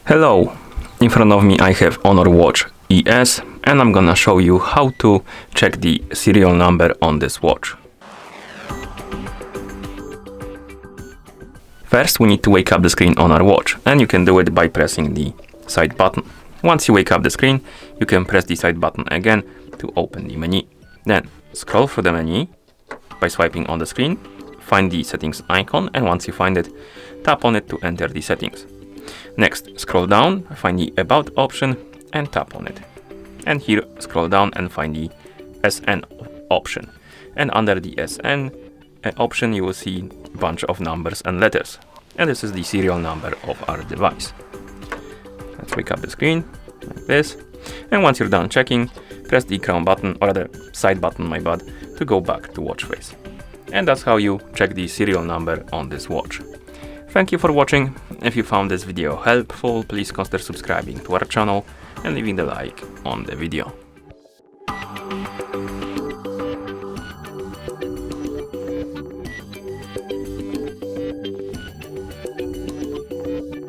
Hello, in front of me I have Honor Watch ES and I'm gonna show you how to check the serial number on this watch. First we need to wake up the screen on our watch, and you can do it by pressing the side button. Once you wake up the screen, you can press the side button again to open the menu. Then scroll through the menu by swiping on the screen, find the settings icon, and once you find it, tap on it to enter the settings. Next, scroll down, find the About option and tap on it. And here, scroll down and find the SN option. And under the SN option, you will see a bunch of numbers and letters. And this is the serial number of our device. Let's wake up the screen, like this. And once you're done checking, press the crown button, or the side button, my bad, to go back to watch face. And that's how you check the serial number on this watch. Thank you for watching. If you found this video helpful, please consider subscribing to our channel and leaving the like on the video.